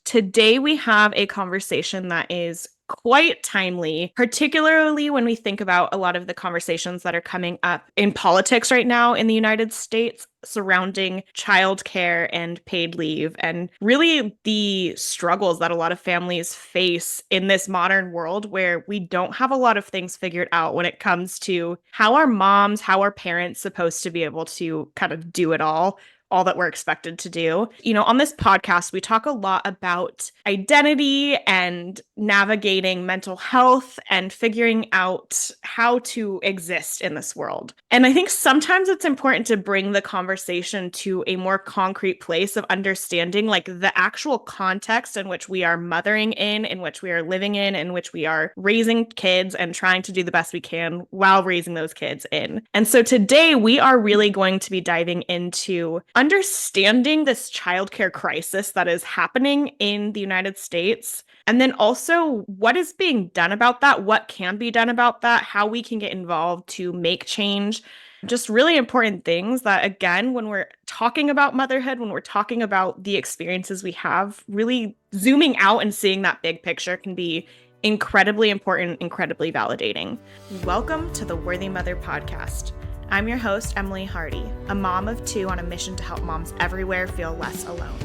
Today, we have a conversation that is quite timely, particularly when we think about a lot of the conversations that are coming up in politics right now in the United States surrounding childcare and paid leave, and really the struggles that a lot of families face in this modern world where we don't have a lot of things figured out when it comes to how our moms, how our parents supposed to be able to kind of do it all that we're expected to do. On this podcast, we talk a lot about identity and navigating mental health and figuring out how to exist in this world. And I think sometimes it's important to bring the conversation to a more concrete place of understanding like the actual context in which we are mothering in which we are living in which we are raising kids and trying to do the best we can while raising those kids in. And so today we are really going to be diving into understanding this childcare crisis that is happening in the United States, and then also what is being done about that, what can be done about that, how we can get involved to make change. Just really important things that, again, when we're talking about motherhood, when we're talking about the experiences we have, really zooming out and seeing that big picture can be incredibly important, incredibly validating. Welcome to the Worthy Mother Podcast. I'm your host, Emily Hardy, a mom of two on a mission to help moms everywhere feel less alone.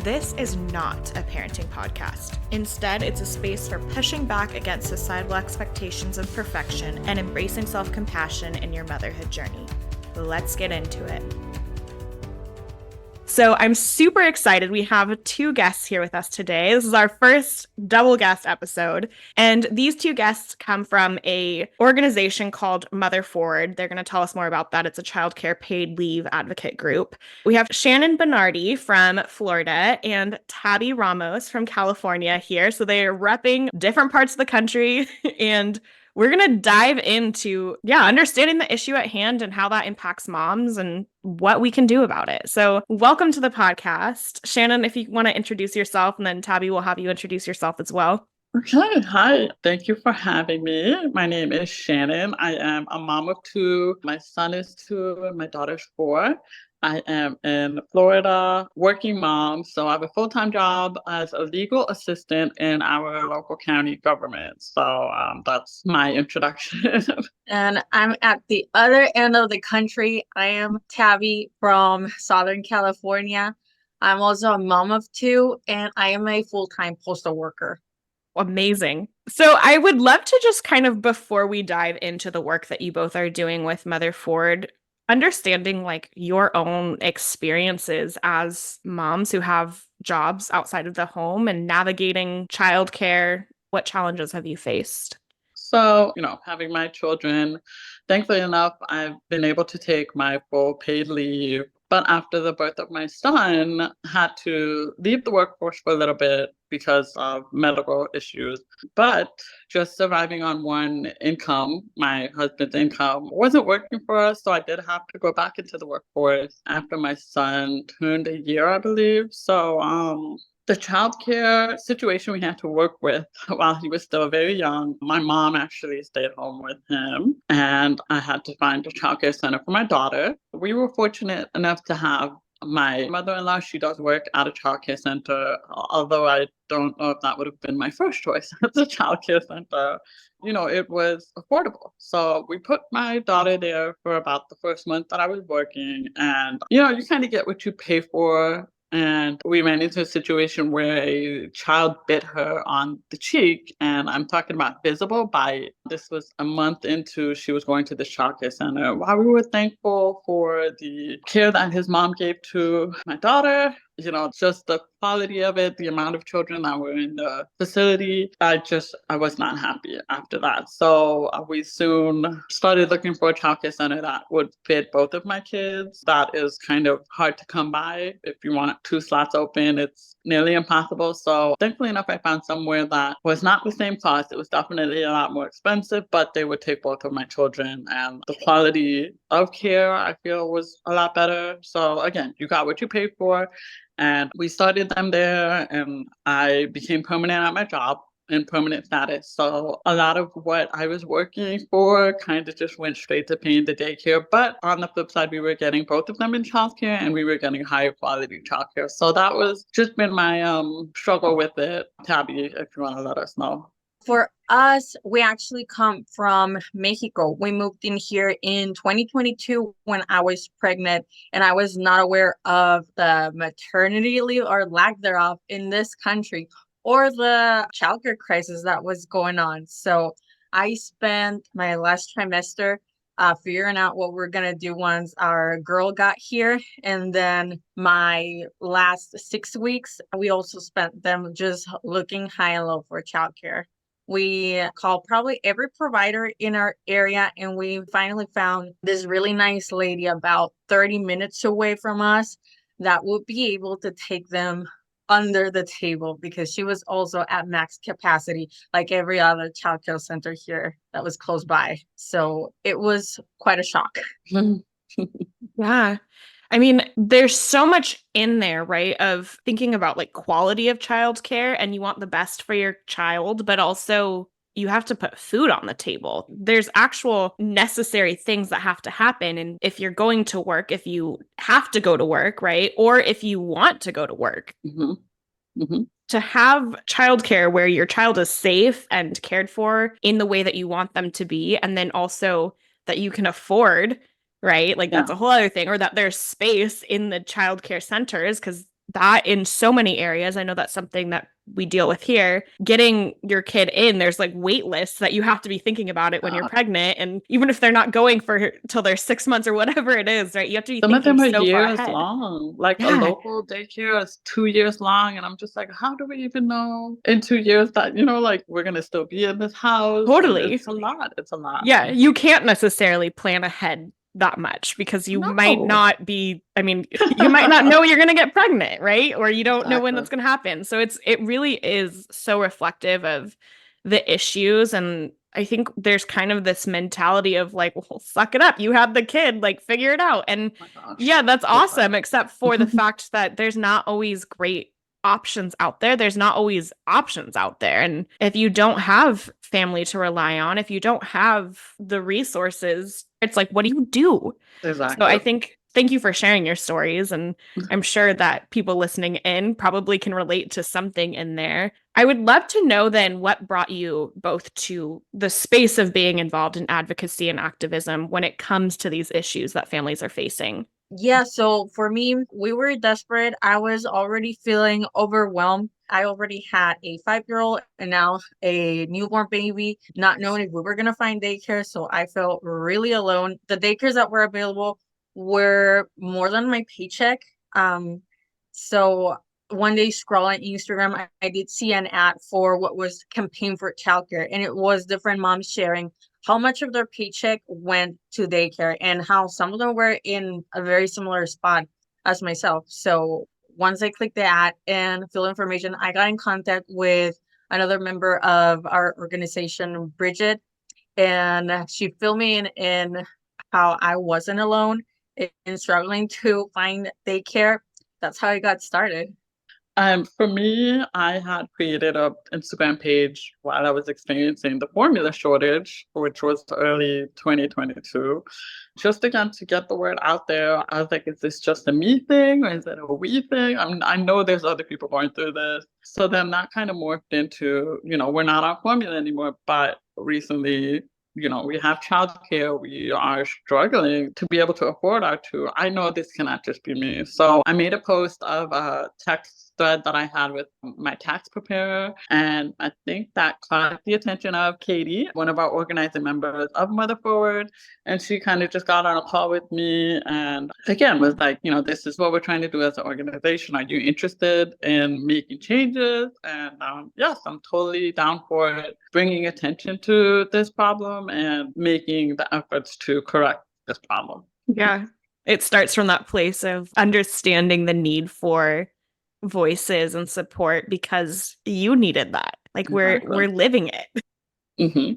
This is not a parenting podcast. Instead, it's a space for pushing back against societal expectations of perfection and embracing self-compassion in your motherhood journey. Let's get into it. So I'm super excited. We have two guests here with us today. This is our first double guest episode. And these two guests come from a organization called Mother Forward. They're going to tell us more about that. It's a childcare paid leave advocate group. We have Shannon Bonardy from Florida and Tabita Ramos from California here. So they are repping different parts of the country and we're going to dive into, understanding the issue at hand and how that impacts moms and what we can do about it. So welcome to the podcast. Shannon, if you want to introduce yourself, and then Tabby will have you introduce yourself as well. Okay, hi. Thank you for having me. My name is Shannon. I am a mom of two. My son is 2 and my daughter's 4. I am in Florida, working mom. So I have a full-time job as a legal assistant in our local county government. So that's my introduction. And I'm at the other end of the country. I am Tabby from Southern California. I'm also a mom of 2, and I am a full-time postal worker. Amazing. So I would love to just kind of, before we dive into the work that you both are doing with Mother Forward, understanding like your own experiences as moms who have jobs outside of the home and navigating childcare. What challenges have you faced? So, having my children, thankfully enough, I've been able to take my full paid leave. But after the birth of my son, had to leave the workforce for a little bit because of medical issues. But just surviving on one income, my husband's income, wasn't working for us. So I did have to go back into the workforce after my son turned a year, I believe. So the childcare situation we had to work with while he was still very young. My mom actually stayed home with him, and I had to find a childcare center for my daughter. We were fortunate enough to have my mother-in-law. She does work at a childcare center, although I don't know if that would have been my first choice at the childcare center. It was affordable. So we put my daughter there for about the first month that I was working, and, you kind of get what you pay for. And we ran into a situation where a child bit her on the cheek, and I'm talking about visible bite. This was a month into she was going to the childcare center. While we were thankful for the care that his mom gave to my daughter, just the quality of it, the amount of children that were in the facility, I was not happy after that. So we soon started looking for a childcare center that would fit both of my kids. That is kind of hard to come by. If you want 2 slots open, it's nearly impossible. So thankfully enough, I found somewhere that was not the same cost. It was definitely a lot more expensive, but they would take both of my children, and the quality of care, I feel, was a lot better. So again, you got what you paid for. And we started them there, and I became permanent at my job. in permanent status. So a lot of what I was working for kind of just went straight to paying the daycare. But on the flip side, we were getting both of them in childcare and we were getting higher quality childcare. So that was just been my struggle with it. Tabby, if you want to let us know. For us, we actually come from Mexico. We moved in here in 2022 when I was pregnant, and I was not aware of the maternity leave or lack thereof in this country or the childcare crisis that was going on. So I spent my last trimester figuring out what we're going to do once our girl got here. And then my last 6 weeks, we also spent them just looking high and low for childcare. We called probably every provider in our area, and we finally found this really nice lady about 30 minutes away from us that would be able to take them under the table, because she was also at max capacity, like every other childcare center here that was close by. So it was quite a shock. Yeah. I mean, there's so much in there, right? Of thinking about like quality of childcare, and you want the best for your child, but also you have to put food on the table. There's actual necessary things that have to happen. And if you're going to work, if you have to go to work, right? Or if you want to go to work, to have childcare where your child is safe and cared for in the way that you want them to be, and then also that you can afford, right? Like that's a whole other thing, or that there's space in the childcare centers, because that in so many areas, I know that's something that we deal with here, getting your kid in, there's like wait lists that you have to be thinking about it when you're pregnant. And even if they're not going for till they're 6 months or whatever it is, right? You have to be Some of them thinking are so far years ahead. long. Like a local daycare is 2 years long. And I'm just like, how do we even know in 2 years that, like we're going to still be in this house? Totally. It's a lot. It's a lot. Yeah. You can't necessarily plan ahead that much, because you might not be, I mean, you might not know you're going to get pregnant, right? Or you don't know when that's going to happen. So it really is so reflective of the issues. And I think there's kind of this mentality of like, well, suck it up. You had the kid, like figure it out. And yeah, that's awesome, except for the fact that there's not always great options out there. There's not always options out there. And if you don't have family to rely on, if you don't have the resources, it's like, what do you do? Exactly. So I think, thank you for sharing your stories. And I'm sure that people listening in probably can relate to something in there. I would love to know then what brought you both to the space of being involved in advocacy and activism when it comes to these issues that families are facing. Yeah, so for me, we were desperate. I was already feeling overwhelmed. I already had a 5-year-old and now a newborn baby, not knowing if we were going to find daycare. So I felt really alone. The daycares that were available were more than my paycheck. So one day scrolling Instagram, I did see an ad for what was campaign for childcare, and it was different moms sharing how much of their paycheck went to daycare and how some of them were in a very similar spot as myself. So once I clicked the ad and filled information, I got in contact with another member of our organization, Bridget, and she filled me in how I wasn't alone in struggling to find daycare. That's how I got started. For me, I had created an Instagram page while I was experiencing the formula shortage, which was early 2022. Just again to get the word out there. I was like, is this just a me thing or is it a we thing? I know there's other people going through this. So then that kind of morphed into, we're not on formula anymore, but recently, we have childcare. We are struggling to be able to afford our two. I know this cannot just be me. So I made a post of a text thread that I had with my tax preparer. And I think that caught the attention of Katie, one of our organizing members of Mother Forward. And she kind of just got on a call with me and again was like, this is what we're trying to do as an organization. Are you interested in making changes? And yes, I'm totally down for it, bringing attention to this problem and making the efforts to correct this problem. Yeah. It starts from that place of understanding the need for voices and support because you needed that. Like we're living it. Mm-hmm.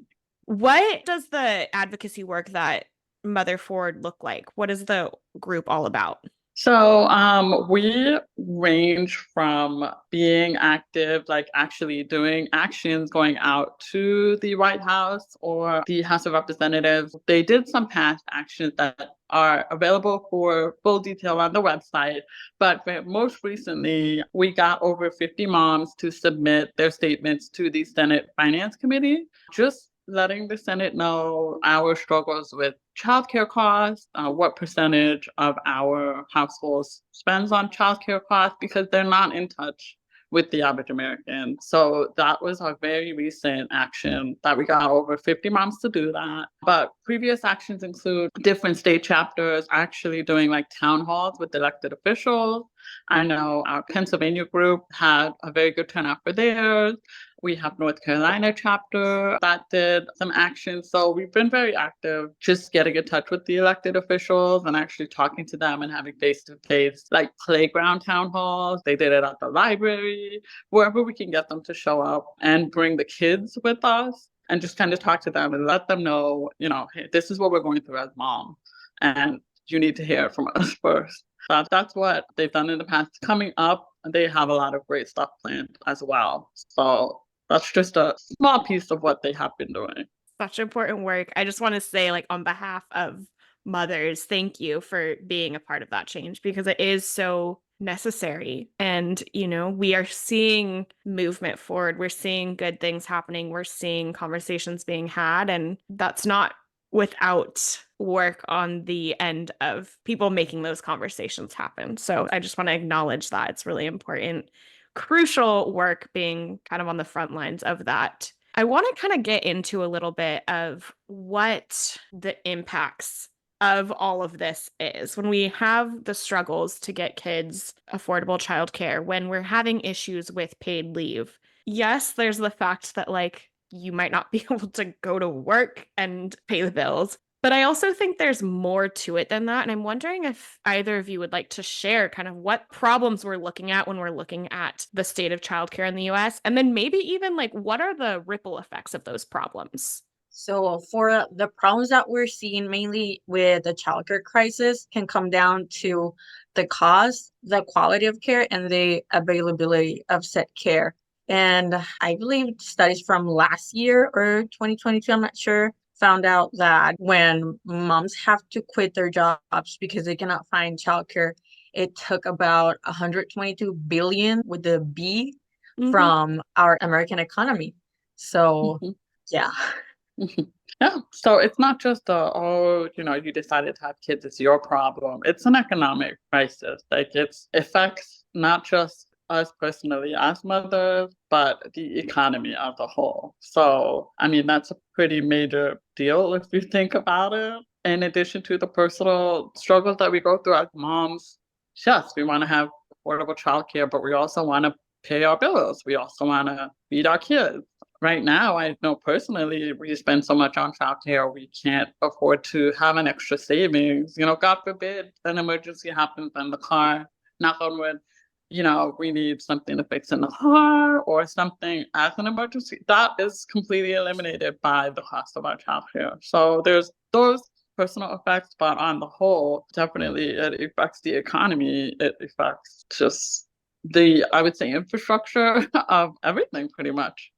What does the advocacy work that Mother Forward look like? What is the group all about? So we range from being active, like actually doing actions, going out to the White House or the House of Representatives. They did some past actions that are available for full detail on the website. But most recently, we got over 50 moms to submit their statements to the Senate Finance Committee, just letting the Senate know our struggles with childcare costs, what percentage of our households spends on childcare costs, because they're not in touch with the average American. So that was our very recent action that we got over 50 moms to do that. But previous actions include different state chapters actually doing like town halls with elected officials. I know our Pennsylvania group had a very good turnout for theirs. We have North Carolina chapter that did some action. So we've been very active, just getting in touch with the elected officials and actually talking to them and having face-to-face like playground town halls. They did it at the library, wherever we can get them to show up and bring the kids with us and just kind of talk to them and let them know, hey, this is what we're going through as mom. And you need to hear from us first. That's what they've done in the past. Coming up, they have a lot of great stuff planned as well. So that's just a small piece of what they have been doing. Such important work. I just want to say, like, on behalf of mothers, thank you for being a part of that change, because it is so necessary. And, we are seeing movement forward. We're seeing good things happening. We're seeing conversations being had. And that's not without work on the end of people making those conversations happen. So I just want to acknowledge that. It's really important. Crucial work being kind of on the front lines of that. I want to kind of get into a little bit of what the impacts of all of this is. When we have the struggles to get kids affordable childcare, when we're having issues with paid leave, yes, there's the fact that you might not be able to go to work and pay the bills. But I also think there's more to it than that. And I'm wondering if either of you would like to share kind of what problems we're looking at when we're looking at the state of childcare in the US. And then maybe even what are the ripple effects of those problems? So for the problems that we're seeing mainly with the childcare crisis can come down to the cost, the quality of care, and the availability of said care. And I believe studies from last year or 2022, I'm not sure, found out that when moms have to quit their jobs because they cannot find childcare, it took about 122 billion with the B from our American economy. So yeah. Yeah. So it's not just you decided to have kids, it's your problem. It's an economic crisis. Like it affects not just us personally as mothers, but the economy as a whole. So, I mean, that's a pretty major deal if you think about it. In addition to the personal struggles that we go through as moms, yes, we want to have affordable childcare, but we also want to pay our bills. We also want to feed our kids. Right now, I know personally, we spend so much on childcare, we can't afford to have an extra savings. God forbid an emergency happens in the car, knock on wood, we need something to fix in the car or something as an emergency. That is completely eliminated by the cost of our childcare. So there's those personal effects, but on the whole, definitely it affects the economy. It affects just I would say, infrastructure of everything pretty much.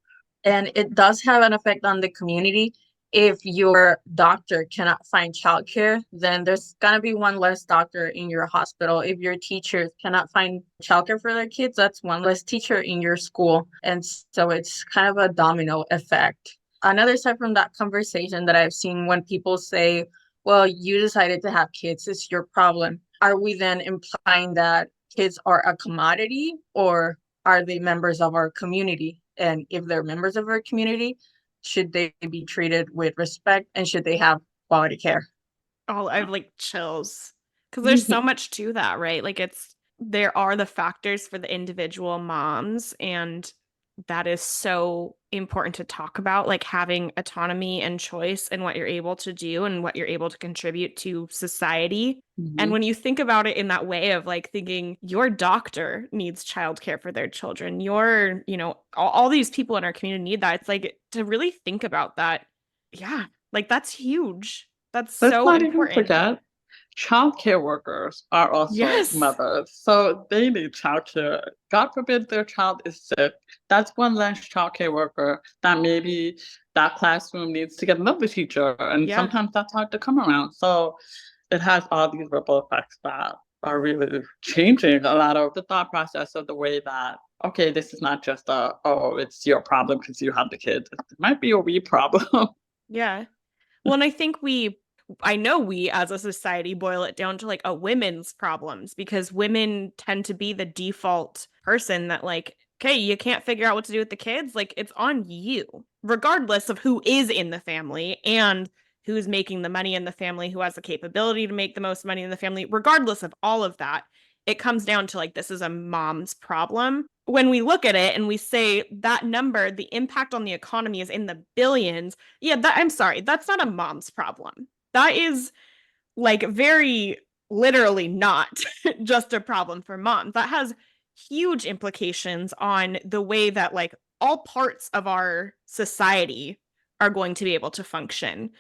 And it does have an effect on the community. If your doctor cannot find childcare, then there's gonna be one less doctor in your hospital. If your teachers cannot find childcare for their kids, that's one less teacher in your school. And so it's kind of a domino effect. Another side from that conversation that I've seen when people say, well, you decided to have kids, it's your problem. Are we then implying that kids are a commodity, or are they members of our community? And if they're members of our community, should they be treated with respect, and should they have quality care? Oh, I have chills, because there's so much to that, right? There are the factors for the individual moms, and that is so important to talk about, having autonomy and choice in what you're able to do and what you're able to contribute to society. And when you think about it in that way of thinking your doctor needs childcare for their children, all these people in our community need that. It's to really think about that. Yeah, that's huge. That's Let's so not even important. forget Childcare workers are also Yes. mothers, so they need childcare. God forbid their child is sick. That's one less childcare worker that maybe that classroom needs to get another teacher, and Yeah. sometimes that's hard to come around. So it has all these ripple effects that are really changing a lot of the thought process of the way that, okay, this is not just a, oh, it's your problem because you have the kids. It might be a we problem. Yeah. Well, and I know we as a society boil it down to like a women's problems because women tend to be the default person that like, okay, you can't figure out what to do with the kids. Like it's on you, regardless of who is in the family and who's making the money in the family, who has the capability to make the most money in the family, regardless of all of that. It comes down to like, this is a mom's problem. When we look at it and we say that number, the impact on the economy is in the billions. Yeah, I'm sorry, that's not a mom's problem. That is like very literally not just a problem for moms. That has huge implications on the way that like all parts of our society are going to be able to function.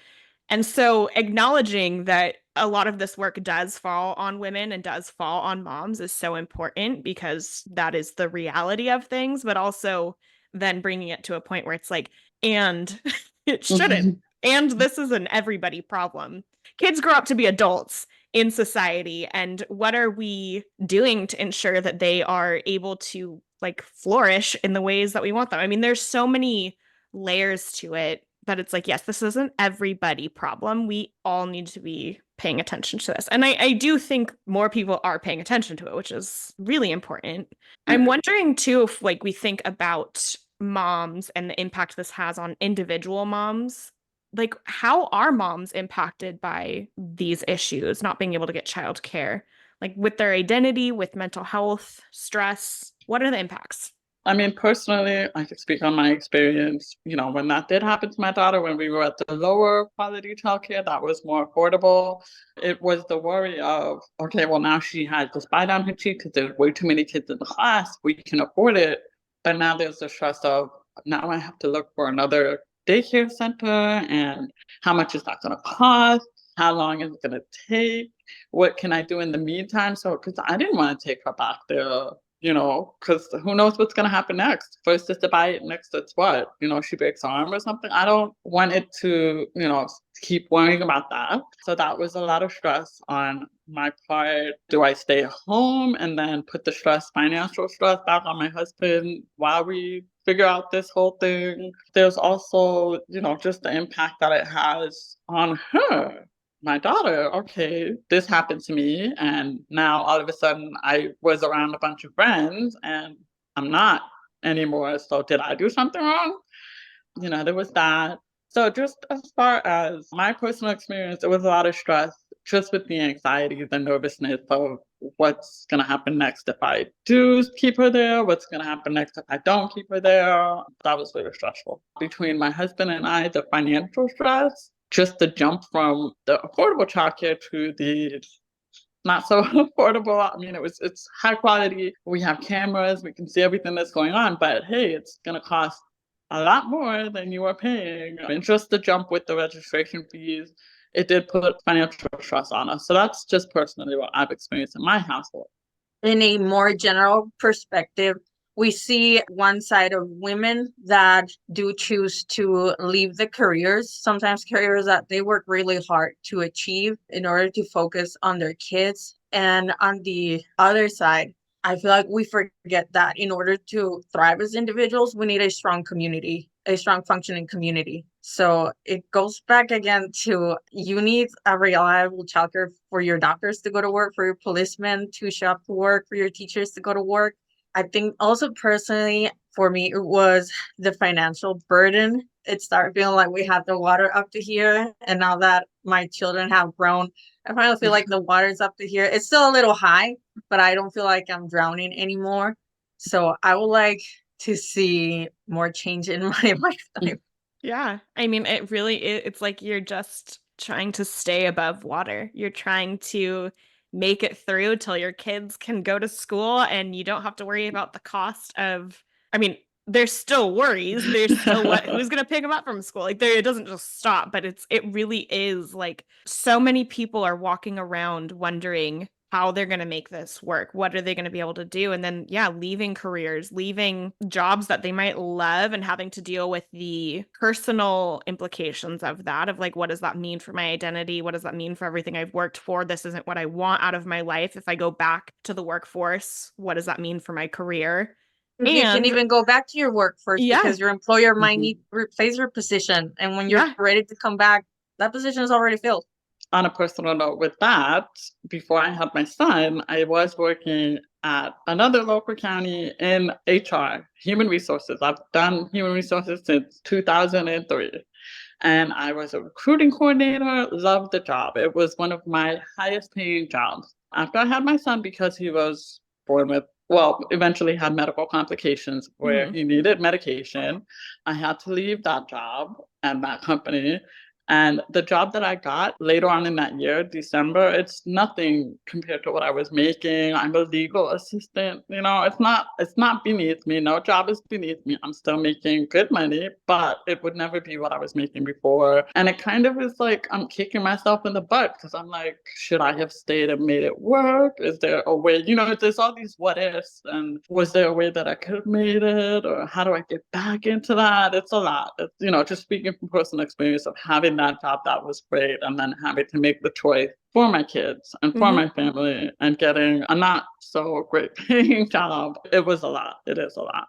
And so acknowledging that a lot of this work does fall on women and does fall on moms is so important because that is the reality of things, but also then bringing it to a point where it's like, and it shouldn't. And this is an everybody problem. Kids grow up to be adults in society. And what are we doing to ensure that they are able to like flourish in the ways that we want them? I mean, there's so many layers to it that it's like, yes, this isn't everybody problem. We all need to be paying attention to this. And I do think more people are paying attention to it, which is really important. I'm wondering too, if like we think about moms and the impact this has on individual moms, like how are moms impacted by these issues, not being able to get childcare, like with their identity, with mental health, stress? What are the impacts? I mean, personally, I can speak on my experience. You know, when that did happen to my daughter, when we were at the lower quality childcare that was more affordable, it was the worry of, okay, well, now she had this bite on her cheek because there's way too many kids in the class. We can afford it. But now there's the stress of, now I have to look for another daycare center, and how much is that going to cost? How long is it going to take? What can I do in the meantime? So, because I didn't want to take her back there, you know, because who knows what's going to happen next? First it's the bite, next it's what? You know, she breaks her arm or something. I don't want it to, you know, keep worrying about that. So that was a lot of stress on my part. Do I stay home and then put the stress, financial stress, back on my husband while we figure out this whole thing? There's also, you know, just the impact that it has on her, my daughter. Okay, this happened to me, and now all of a sudden I was around a bunch of friends and I'm not anymore. So did I do something wrong? You know, there was that. So just as far as my personal experience, it was a lot of stress just with the anxiety, the nervousness of what's going to happen next if I do keep her there, what's going to happen next if I don't keep her there. That was really stressful. Between my husband and I, the financial stress, just the jump from the affordable childcare to the not so affordable. I mean, it's high quality. We have cameras, we can see everything that's going on, but hey, it's gonna cost a lot more than you are paying. And just the jump with the registration fees, it did put financial stress on us. So that's just personally what I've experienced in my household. In a more general perspective, we see one side of women that do choose to leave the careers, sometimes careers that they work really hard to achieve in order to focus on their kids. And on the other side, I feel like we forget that in order to thrive as individuals, we need a strong community, a strong functioning community. So it goes back again to you need a reliable childcare for your doctors to go to work, for your policemen to show up to work, for your teachers to go to work. I think also personally for me, it was the financial burden. It started feeling like we had the water up to here. And now that my children have grown, I finally feel like the water's up to here. It's still a little high, but I don't feel like I'm drowning anymore. So I would like to see more change in my lifetime. Yeah. I mean, it's like you're just trying to stay above water. You're trying to make it through till your kids can go to school and you don't have to worry about the cost of, I mean, there's still worries. There's still who's going to pick them up from school? Like it doesn't just stop, but it really is like so many people are walking around wondering how they're going to make this work. What are they going to be able to do? And then, yeah, leaving careers, leaving jobs that they might love and having to deal with the personal implications of that, of like, what does that mean for my identity? What does that mean for everything I've worked for? This isn't what I want out of my life. If I go back to the workforce, what does that mean for my career? You can even go back to your workforce because your employer might need to replace your position. And when you're ready to come back, that position is already filled. On a personal note with that, before I had my son, I was working at another local county in HR, human resources. I've done human resources since 2003. And I was a recruiting coordinator, loved the job. It was one of my highest paying jobs. After I had my son, because he was born with, eventually had medical complications where he needed medication, I had to leave that job and that company. And the job that I got later on in that year, December, it's nothing compared to what I was making. I'm a legal assistant. It's not beneath me. No job is beneath me. I'm still making good money, but it would never be what I was making before. And it kind of is like I'm kicking myself in the butt because I'm like, should I have stayed and made it work? Is there a way, there's all these what ifs, and was there a way that I could have made it? Or how do I get back into that? It's a lot. It's, just speaking from personal experience of having that job that was great and then having to make the choice for my kids and for my family and getting a not so great paying job. It was a lot. It is a lot.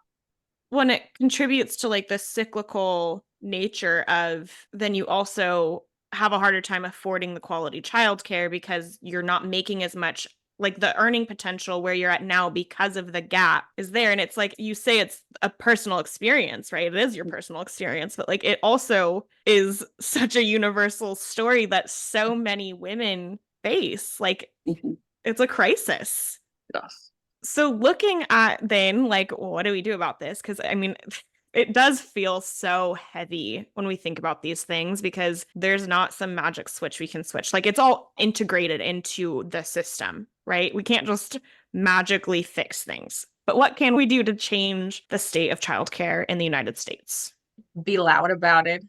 When it contributes to like the cyclical nature of, then you also have a harder time affording the quality childcare because you're not making as much. Like the earning potential where you're at now because of the gap is there. And it's like, you say it's a personal experience, right? It is your personal experience, but like it also is such a universal story that so many women face. Like it's a crisis. Yes. So looking at then, like, what do we do about this? Because I mean, it does feel so heavy when we think about these things because there's not some magic switch we can switch. Like it's all integrated into the system, right? We can't just magically fix things. But what can we do to change the state of childcare in the United States? Be loud about it.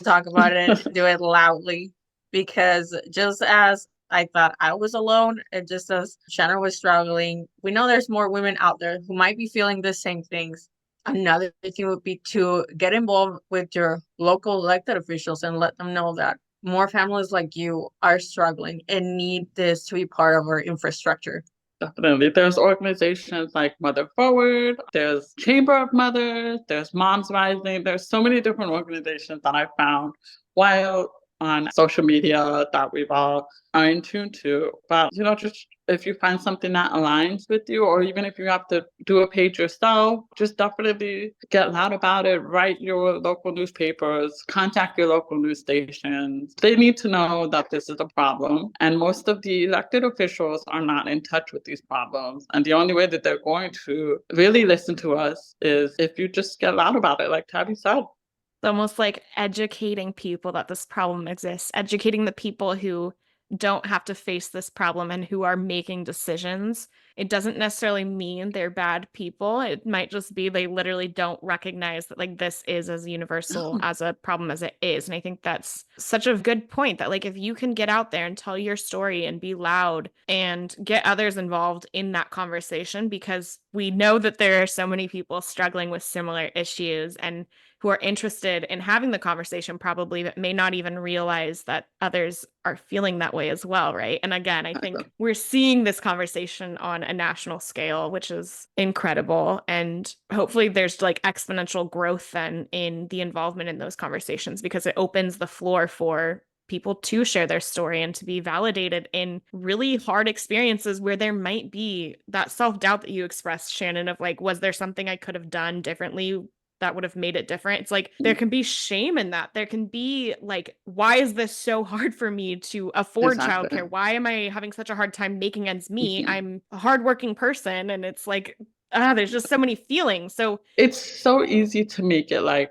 Talk about it. Do it loudly. Because just as I thought I was alone, and just as Shannon was struggling, we know there's more women out there who might be feeling the same things. Another thing would be to get involved with your local elected officials and let them know that more families like you are struggling and need this to be part of our infrastructure. Definitely. There's organizations like Mother Forward, there's Chamber of Mothers, there's Moms Rising. There's so many different organizations that I found while on social media that we've all are in tune to. But, just if you find something that aligns with you, or even if you have to do a page yourself, just definitely get loud about it. Write your local newspapers, contact your local news stations. They need to know that this is a problem. And most of the elected officials are not in touch with these problems. And the only way that they're going to really listen to us is if you just get loud about it, like Tabby said. It's almost like educating people that this problem exists, educating the people who don't have to face this problem and who are making decisions. It doesn't necessarily mean they're bad people. It might just be they literally don't recognize that like this is as universal as a problem as it is. And I think that's such a good point that like if you can get out there and tell your story and be loud and get others involved in that conversation, because we know that there are so many people struggling with similar issues and who are interested in having the conversation probably, but may not even realize that others are feeling that way as well, right? And again, I think we're seeing this conversation on a national scale, which is incredible. And hopefully there's like exponential growth then in the involvement in those conversations because it opens the floor for people to share their story and to be validated in really hard experiences where there might be that self-doubt that you expressed, Shannon, of like, was there something I could have done differently that would have made it different? It's like there can be shame in that. There can be like, why is this so hard for me to afford childcare? Why am I having such a hard time making ends meet? I'm a hardworking person, and it's like, there's just so many feelings. So it's so easy to make it like,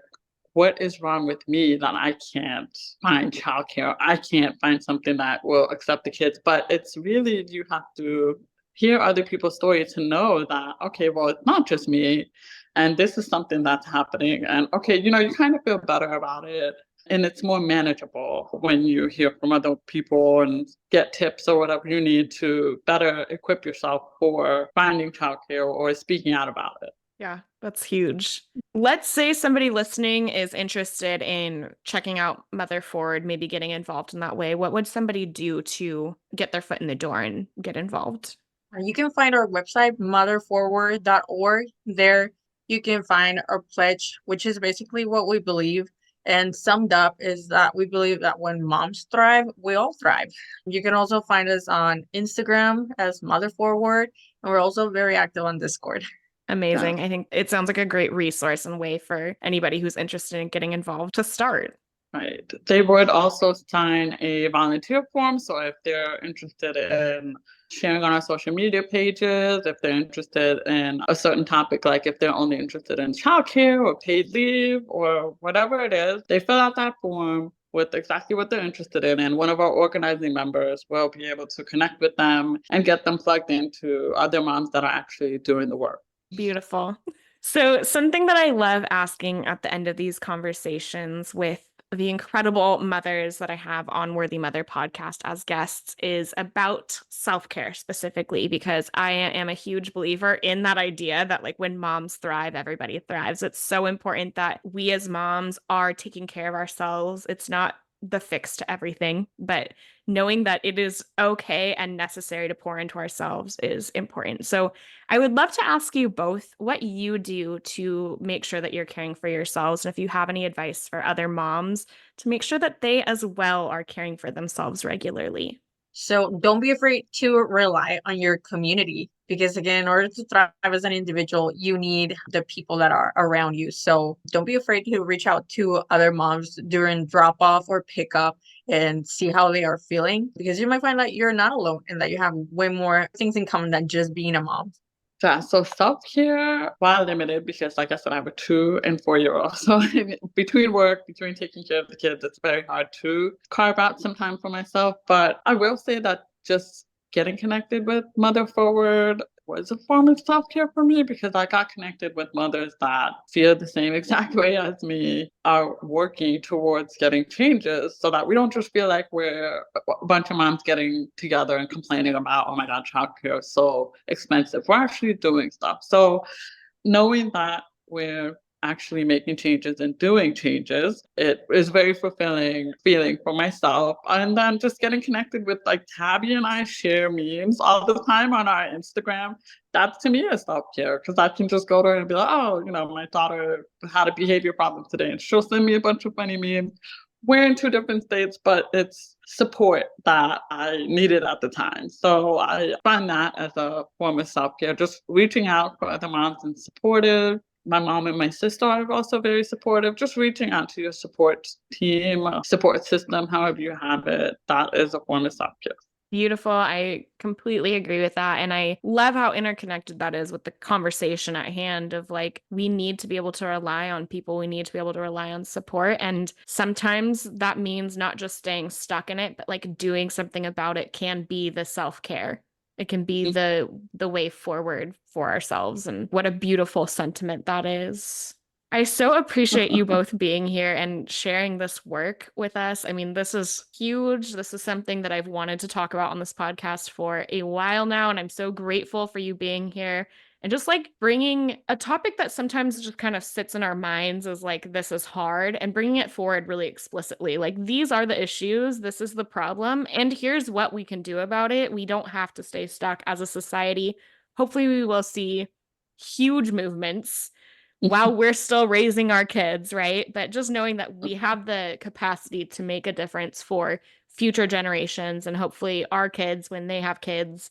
what is wrong with me that I can't find childcare? I can't find something that will accept the kids. But it's really, you have to hear other people's stories to know that, okay, well, it's not just me. And this is something that's happening. And okay, you kind of feel better about it. And it's more manageable when you hear from other people and get tips or whatever you need to better equip yourself for finding childcare or speaking out about it. Yeah, that's huge. Let's say somebody listening is interested in checking out Mother Forward, maybe getting involved in that way. What would somebody do to get their foot in the door and get involved? You can find our website, motherforward.org. There you can find our pledge, which is basically what we believe. And summed up is that we believe that when moms thrive, we all thrive. You can also find us on Instagram as Mother Forward, and we're also very active on Discord. Amazing. Yeah. I think it sounds like a great resource and way for anybody who's interested in getting involved to start. Right. They would also sign a volunteer form. So if they're interested in sharing on our social media pages, if they're interested in a certain topic, like if they're only interested in childcare or paid leave or whatever it is, they fill out that form with exactly what they're interested in. And one of our organizing members will be able to connect with them and get them plugged into other moms that are actually doing the work. Beautiful. So, something that I love asking at the end of these conversations with the incredible mothers that I have on Worthy Mother podcast as guests is about self-care specifically, because I am a huge believer in that idea that like when moms thrive, everybody thrives. It's so important that we as moms are taking care of ourselves. It's not the fix to everything, but knowing that it is okay and necessary to pour into ourselves is important. So I would love to ask you both what you do to make sure that you're caring for yourselves, and if you have any advice for other moms to make sure that they as well are caring for themselves regularly. So don't be afraid to rely on your community because, again, in order to thrive as an individual, you need the people that are around you. So don't be afraid to reach out to other moms during drop off or pickup and see how they are feeling, because you might find that you're not alone and that you have way more things in common than just being a mom. Yeah, so self-care, while limited, because like I said, I have a 2 and 4-year-old. So between work, between taking care of the kids, it's very hard to carve out some time for myself. But I will say that just getting connected with Mother Forward was a form of self-care for me because I got connected with mothers that feel the same exact way as me, are working towards getting changes so that we don't just feel like we're a bunch of moms getting together and complaining about, oh my God, childcare is so expensive. We're actually doing stuff. So knowing that we're actually making changes and doing changes, it is very fulfilling feeling for myself. And then just getting connected with like Tabby and I share memes all the time on our Instagram. That to me is self-care because I can just go to her and be like, oh, my daughter had a behavior problem today, and she'll send me a bunch of funny memes. We're in 2 different states, but it's support that I needed at the time. So I find that as a form of self-care, just reaching out for other moms and supportive. My mom and my sister are also very supportive. Just reaching out to your support team, support system, however you have it, that is a form of self-care. Beautiful. I completely agree with that. And I love how interconnected that is with the conversation at hand of like, we need to be able to rely on people. We need to be able to rely on support. And sometimes that means not just staying stuck in it, but like doing something about it can be the self-care. It can be the way forward for ourselves. And what a beautiful sentiment that is. I so appreciate you both being here and sharing this work with us. I mean, this is huge. This is something that I've wanted to talk about on this podcast for a while now, and I'm so grateful for you being here and just like bringing a topic that sometimes just kind of sits in our minds as like, this is hard, and bringing it forward really explicitly. Like, these are the issues, this is the problem, and here's what we can do about it. We don't have to stay stuck as a society. Hopefully, we will see huge movements while we're still raising our kids, right? But just knowing that we have the capacity to make a difference for future generations, and hopefully our kids, when they have kids,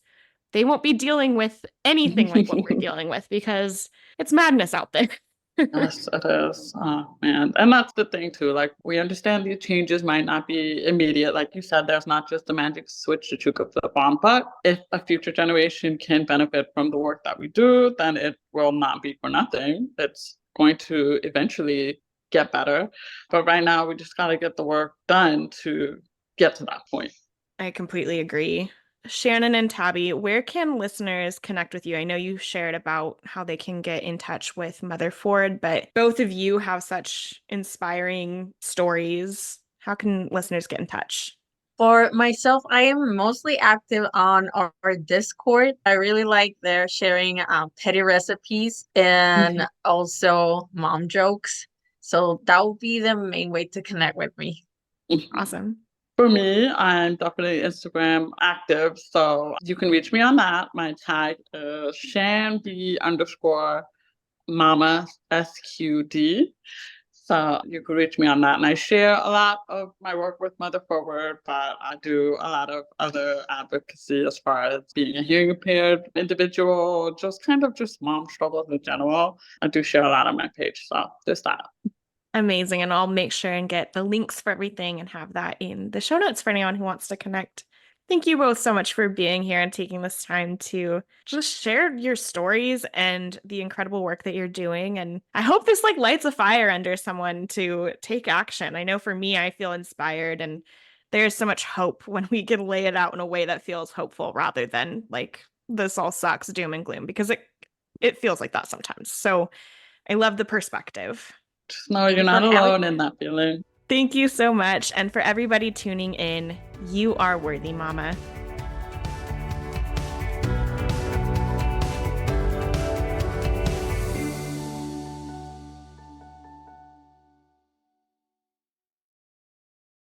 they won't be dealing with anything like what we're dealing with, because it's madness out there. Yes, it is. Oh, man. And that's the thing, too. Like, we understand these changes might not be immediate. Like you said, there's not just a magic switch that you could flip on. But if a future generation can benefit from the work that we do, then it will not be for nothing. It's going to eventually get better. But right now, we just got to get the work done to get to that point. I completely agree. Shannon and Tabby, where can listeners connect with you? I know you shared about how they can get in touch with Mother Ford, but both of you have such inspiring stories. How can listeners get in touch? For myself, I am mostly active on our Discord. I really like their sharing petty recipes and also mom jokes. So that would be the main way to connect with me. Awesome. For me, I'm definitely Instagram active, so you can reach me on that. My tag is shanb_mama SQD. So you can reach me on that. And I share a lot of my work with Mother Forward, but I do a lot of other advocacy as far as being a hearing impaired individual, just mom struggles in general. I do share a lot on my page. So there's that. Amazing. And I'll make sure and get the links for everything and have that in the show notes for anyone who wants to connect. Thank you both so much for being here and taking this time to just share your stories and the incredible work that you're doing. And I hope this lights a fire under someone to take action. I know for me, I feel inspired, and there's so much hope when we can lay it out in a way that feels hopeful rather than this all sucks, doom and gloom, because it feels like that sometimes. So I love the perspective. Just know you're not alone in that feeling. Thank you so much. And for everybody tuning in, you are worthy, Mama.